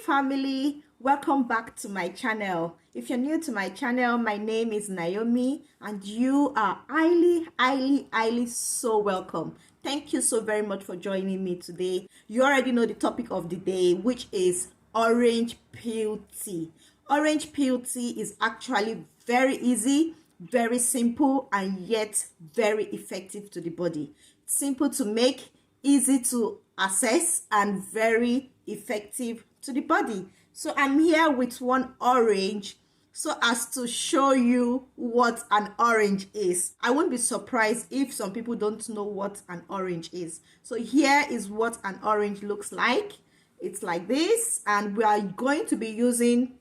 family, welcome back to my channel. If you're new to my channel, my name is Naomi and you are highly so welcome. Thank you so very much for joining me today. You already know the topic of the day, which is orange peel tea. Orange peel tea is actually very easy, very simple, and yet very effective to the body. Simple to make, easy to access, and very effective to the body. So I'm here with one orange so as to show you what an orange is. I won't be surprised if some people don't know what an orange is. So here is what an orange looks like. It's like this, and we are going to be using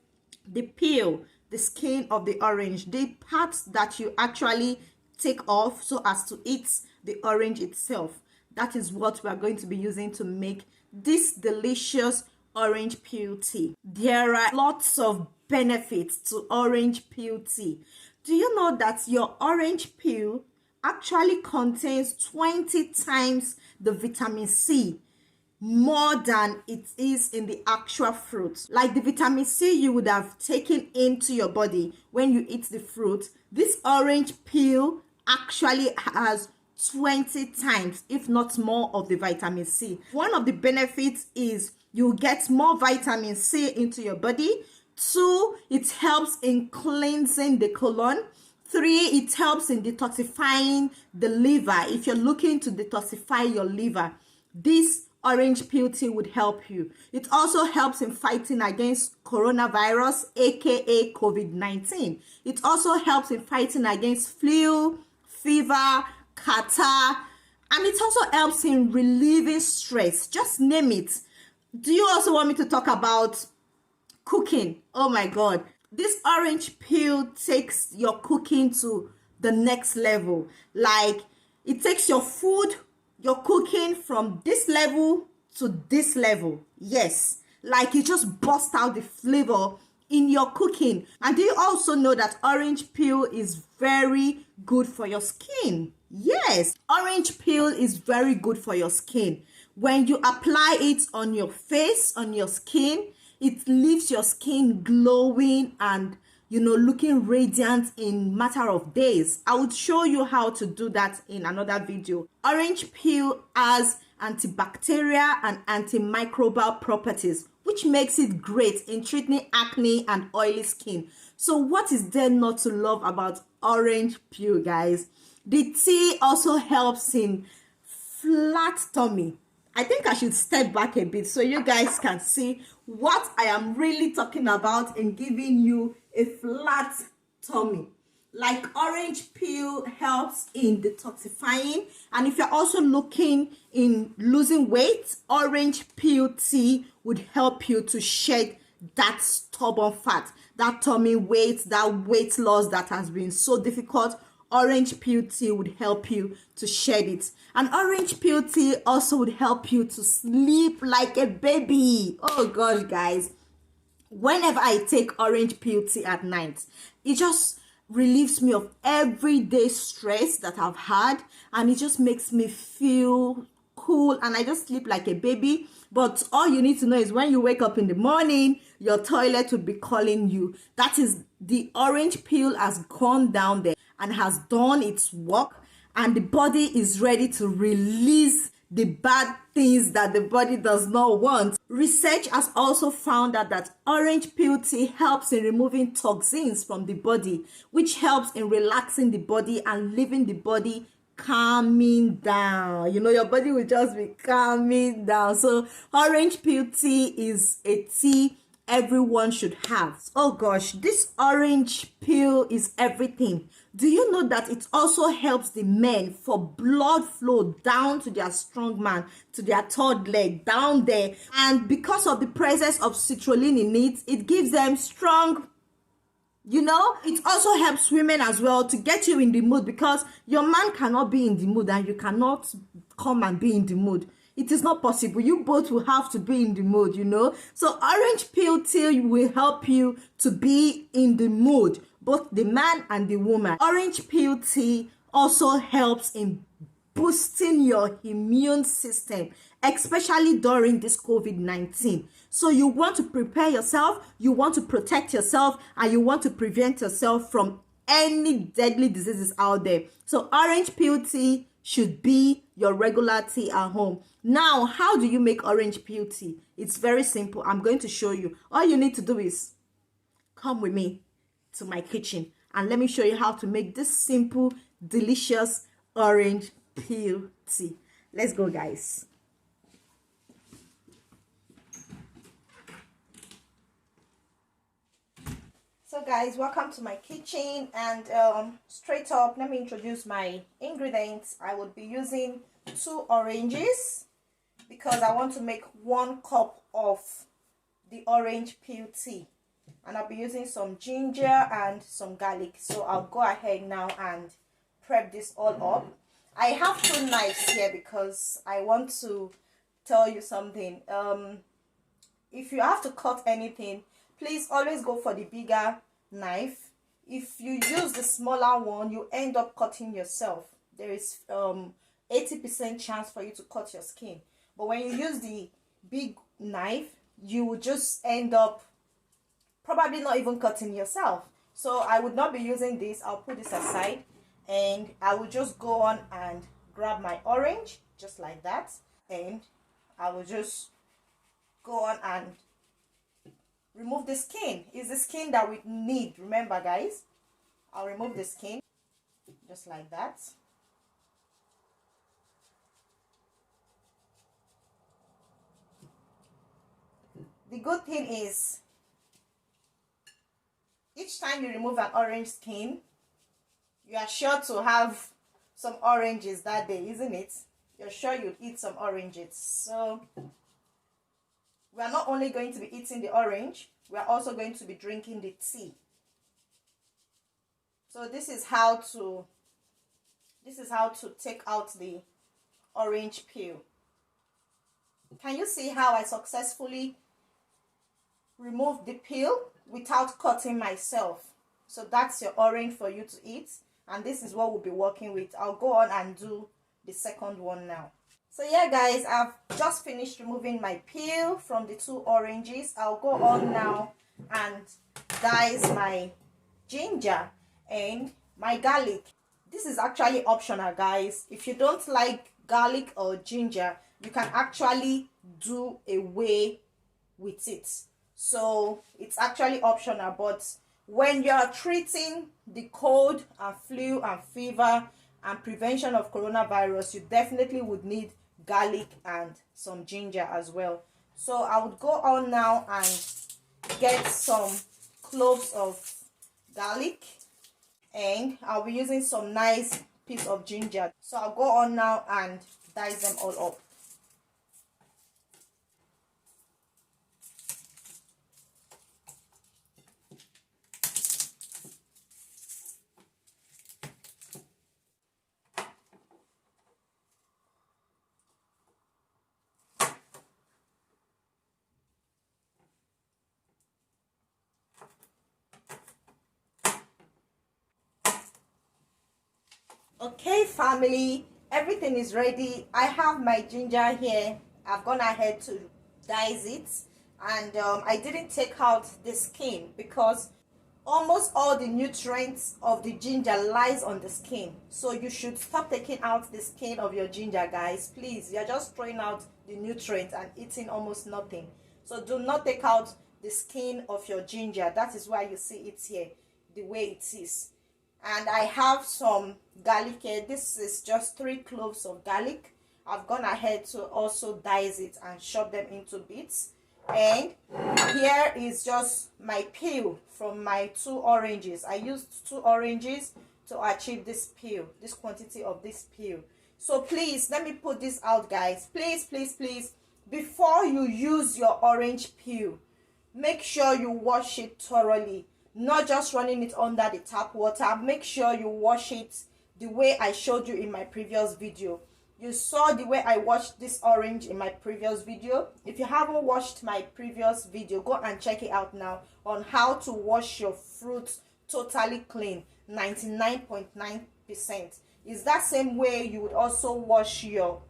the peel, the skin of the orange, the parts that you actually take off so as to eat the orange itself. That is what we are going to be using to make this delicious orange peel tea. There are lots of benefits to orange peel tea. Do you know that your orange peel actually contains 20 times the vitamin C more than it is in the actual fruit? Like the vitamin C you would have taken into your body when you eat the fruit, this orange peel actually has 20 times, if not more, of the vitamin C. One of the benefits is you get more vitamin C into your body. 2, it helps in cleansing the colon. 3, it helps in detoxifying the liver. If you're looking to detoxify your liver, this orange peel tea would help you. It also helps in fighting against coronavirus, aka COVID-19. It also helps in fighting against flu, fever, catarrh, and it also helps in relieving stress. Just name it. Do you also want me to talk about cooking? Oh my god, this orange peel takes your cooking to the next level. Like, it takes your food, your cooking from this level to this level. Yes, like you just bust out the flavor in your cooking. And do you also know that orange peel is very good for your skin? Yes, orange peel is very good for your skin. When you apply it on your face, on your skin, it leaves your skin glowing and, you know, looking radiant in matter of days. I would show you how to do that in another video. Orange peel has antibacterial and antimicrobial properties, which makes it great in treating acne and oily skin. So what is there not to love about orange peel, guys? The tea also helps in flat tummy. I think I should step back a bit so you guys can see what I am really talking about in giving you a flat tummy. Like, orange peel helps in detoxifying, and if you're also looking in losing weight, orange peel tea would help you to shed that stubborn fat, that tummy weight, that weight loss that has been so difficult. Orange peel tea would help you to shed it. And orange peel tea also would help you to sleep like a baby. Oh gosh, guys, whenever I take orange peel tea at night, it just relieves me of everyday stress that I've had, and it just makes me feel cool, and I just sleep like a baby. But all you need to know is when you wake up in the morning, your toilet will be calling you. That is, the orange peel has gone down there and has done its work, and the body is ready to release the bad things that the body does not want. Research has also found out that orange peel tea helps in removing toxins from the body, which helps in relaxing the body and leaving the body calming down. You know, your body will just be calming down. So orange peel tea is a tea everyone should have. Oh gosh, this orange peel is everything. Do you know that it also helps the men for blood flow down to their strong man, to their third leg, down there? And because of the presence of citrulline in it, it gives them strong, you know. It also helps women as well to get you in the mood, because your man cannot be in the mood and you cannot come and be in the mood. It is not possible. You both will have to be in the mood, you know. So orange peel tea will help you to be in the mood, both the man and the woman. Orange peel tea also helps in boosting your immune system, especially during this COVID-19. So you want to prepare yourself, you want to protect yourself, and you want to prevent yourself from any deadly diseases out there. So orange peel tea should be your regular tea at home. Now, how do you make orange peel tea? It's very simple. I'm going to show you. All you need to do is come with me to my kitchen and let me show you how to make this simple, delicious orange peel tea. Let's go, guys. So guys, welcome to my kitchen, and straight up, let me introduce my ingredients. I would be using 2 oranges because I want to make 1 cup of the orange peel tea, and I'll be using some ginger and some garlic. So I'll go ahead now and prep this all up. I have 2 knives here because I want to tell you something. If you have to cut anything, please always go for the bigger knife. If you use the smaller one, you end up cutting yourself. There is 80% chance for you to cut your skin. But when you use the big knife, you will just end up probably not even cutting yourself. So I would not be using this. I'll put this aside, and I will just go on and grab my orange just like that, and I will just go on and remove the skin. It's the skin that we need, remember guys. I'll remove the skin just like that. The good thing is, each time you remove an orange skin, you are sure to have some oranges that day, isn't it? You're sure you'll eat some oranges. So we are not only going to be eating the orange, we are also going to be drinking the tea. So this is how to take out the orange peel. Can you see how I successfully removed the peel without cutting myself? So that's your orange for you to eat, and this is what we'll be working with. I'll go on and do the second one now. So yeah guys, I've just finished removing my peel from the 2 oranges. I'll go on now and dice my ginger and my garlic. This is actually optional guys. If you don't like garlic or ginger, you can actually do away with it. So it's actually optional, but when you're treating the cold and flu and fever and prevention of coronavirus, you definitely would need garlic and some ginger as well. So I would go on now and get some cloves of garlic, and I'll be using some nice piece of ginger. So I'll go on now and dice them all up. Okay family, everything is ready. I have my ginger here. I've gone ahead to dice it, and I didn't take out the skin because almost all the nutrients of the ginger lies on the skin. So you should stop taking out the skin of your ginger guys, please. You're just throwing out the nutrients and eating almost nothing. So do not take out the skin of your ginger. That is why you see it here the way it is. And I have some garlic here. This is just 3 cloves of garlic. I've gone ahead to also dice it and chop them into bits. And here is just my peel from my 2 oranges. I used 2 oranges to achieve this peel, this quantity of this peel. So please, let me put this out guys. Please, before you use your orange peel, make sure you wash it thoroughly. Not just running it under the tap water. Make sure you wash it the way I showed you in my previous video. You saw the way I washed this orange in my previous video. If you haven't watched my previous video, go and check it out now on how to wash your fruits totally clean, 99.9%. It's that same way you would also wash your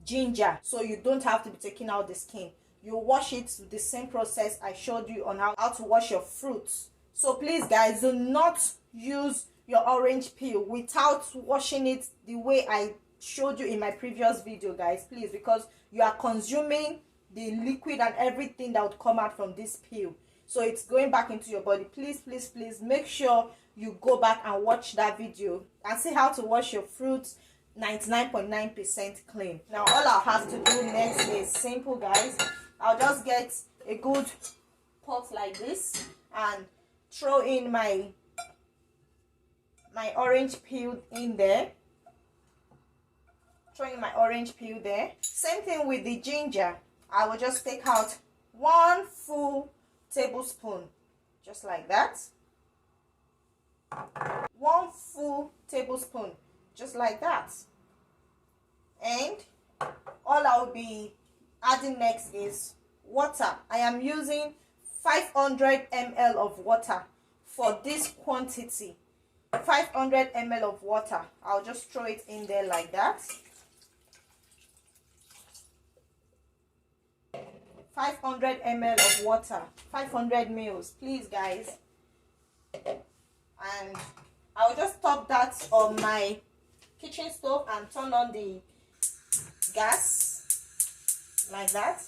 ginger, so you don't have to be taking out the skin. You wash it with the same process I showed you on how to wash your fruits. So please guys, do not use your orange peel without washing it the way I showed you in my previous video, guys, please, because you are consuming the liquid and everything that would come out from this peel, so it's going back into your body. Please, please, please make sure you go back and watch that video and see how to wash your fruits 99.9% clean. Now all I'll have to do next is simple, guys. I'll just get a good pot like this and throw in my orange peel in there. Throwing my orange peel there. Same thing with the ginger. I will just take out 1 full tablespoon, just like that. 1 full tablespoon, just like that. And all I'll be adding next is water. I am using 500 ml of water for this quantity. 500 ml of water. I'll just throw it in there like that. 500 ml of water, 500 mils, please guys. And I'll just stop that on my kitchen stove and turn on the gas like that,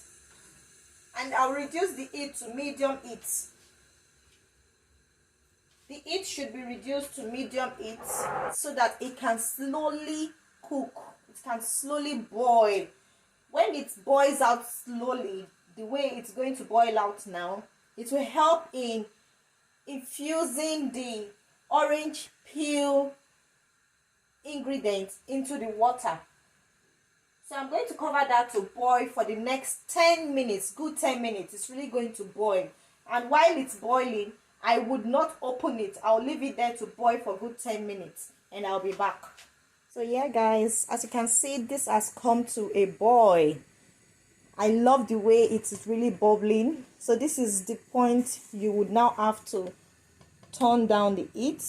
and I'll reduce the heat to medium heat. The heat should be reduced to medium heat so that it can slowly cook, it can slowly boil. When it boils out slowly, the way it's going to boil out now, it will help in infusing the orange peel ingredients into the water. So I'm going to cover that to boil for the next 10 minutes, good 10 minutes. It's really going to boil. And while it's boiling, I would not open it. I'll leave it there to boil for good 10 minutes and I'll be back. So yeah guys, as you can see, this has come to a boil. I love the way it is really bubbling. So this is the point you would now have to turn down the heat.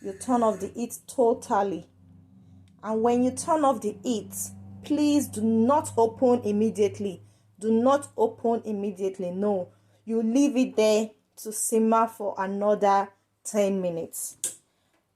You turn off the heat totally. And when you turn off the heat, please do not open immediately. Do not open immediately. No, you leave it there to simmer for another 10 minutes.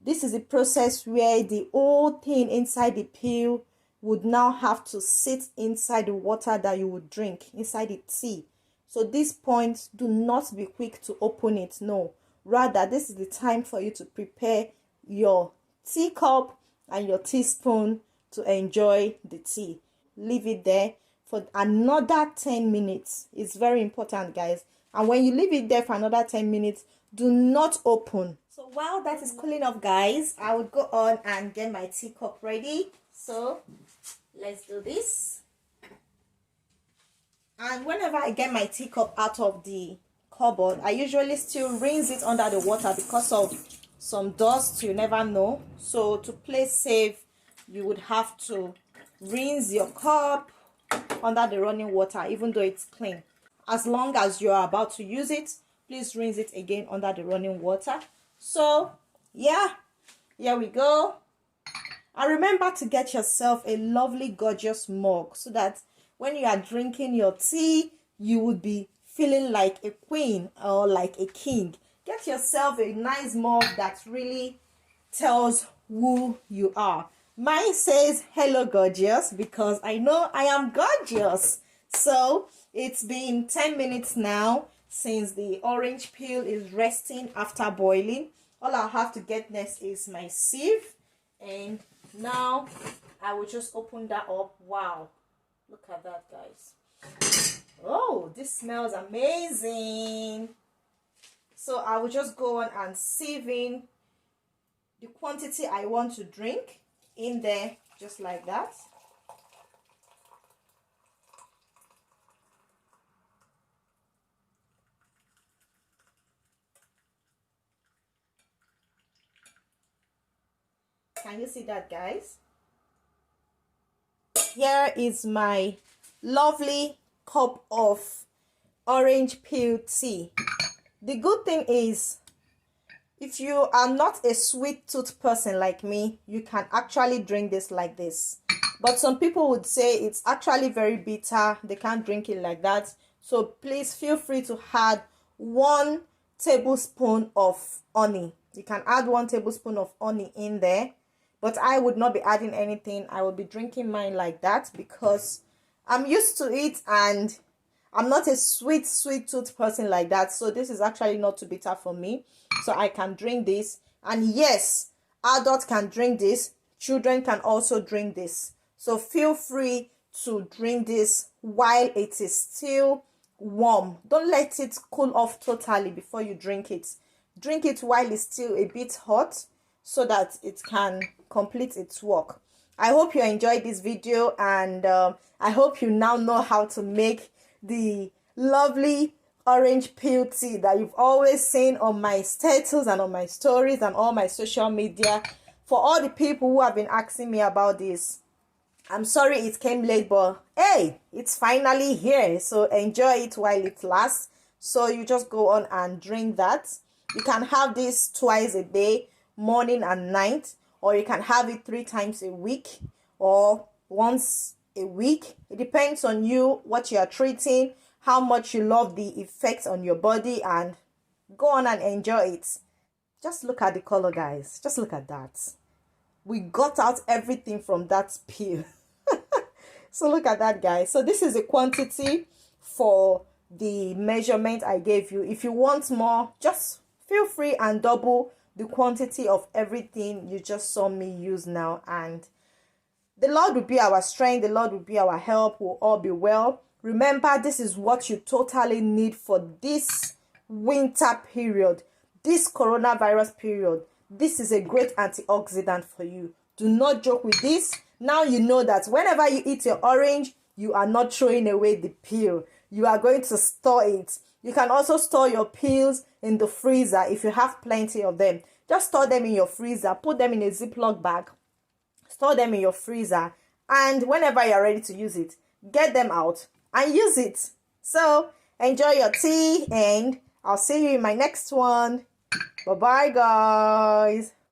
This is a process where the whole thing inside the peel would now have to sit inside the water that you would drink, inside the tea. So this point, do not be quick to open it. No, rather this is the time for you to prepare your teacup and your teaspoon to enjoy the tea. Leave it there for another 10 minutes. It's very important, guys. And when you leave it there for another 10 minutes, do not open. So while that is cooling off, guys, I would go on and get my teacup ready. So let's do this. And whenever I get my teacup out of the cupboard, I usually still rinse it under the water because of some dust. You never know. So to play safe, you would have to rinse your cup under the running water, even though it's clean. As long as you are about to use it, please rinse it again under the running water. So yeah, here we go. And remember to get yourself a lovely, gorgeous mug so that when you are drinking your tea, you would be feeling like a queen or like a king. Get yourself a nice mug that really tells who you are. Mine says, "Hello, gorgeous," because I know I am gorgeous. So it's been 10 minutes now since the orange peel is resting after boiling. All I'll have to get next is my sieve, and now I will just open that up. Wow, look at that, guys. Oh, this smells amazing. So I will just go on and sieve in the quantity I want to drink in there, just like that. Can you see that, guys? Here is my lovely cup of orange peel tea. The good thing is If you are not a sweet tooth person like me, you can actually drink this like this. But some people would say it's actually very bitter. They can't drink it like that. So please feel free to add 1 tablespoon of honey. You can add 1 tablespoon of honey in there. But I would not be adding anything. I will be drinking mine like that because I'm used to it and I'm not a sweet tooth person like that. So this is actually not too bitter for me. So I can drink this. And yes, adults can drink this. Children can also drink this. So feel free to drink this while it is still warm. Don't let it cool off totally before you drink it. Drink it while it's still a bit hot so that it can complete its work. I hope you enjoyed this video, and I hope you now know how to make the lovely orange peel tea that you've always seen on my status and on my stories and all my social media. For all the people who have been asking me about this, I'm sorry it came late, but hey, it's finally here. So enjoy it while it lasts. So you just go on and drink that. You can have this twice a day, morning and night, or you can have it 3 times a week or once a week. It depends on you, what you are treating, how much you love the effects on your body, and go on and enjoy it. Just look at the color, guys. Just look at that. We got out everything from that peel. So look at that, guys. So this is the quantity for the measurement I gave you. If you want more, just feel free and double the quantity of everything you just saw me use now. And the Lord will be our strength. The Lord will be our help. We'll all be well. Remember, this is what you totally need for this winter period, this coronavirus period. This is a great antioxidant for you. Do not joke with this. Now you know that whenever you eat your orange, you are not throwing away the peel. You are going to store it. You can also store your peels in the freezer if you have plenty of them. Just store them in your freezer. Put them in a Ziploc bag. Store them in your freezer. And whenever you're ready to use it, get them out and use it. So enjoy your tea, and I'll see you in my next one. Bye-bye, guys.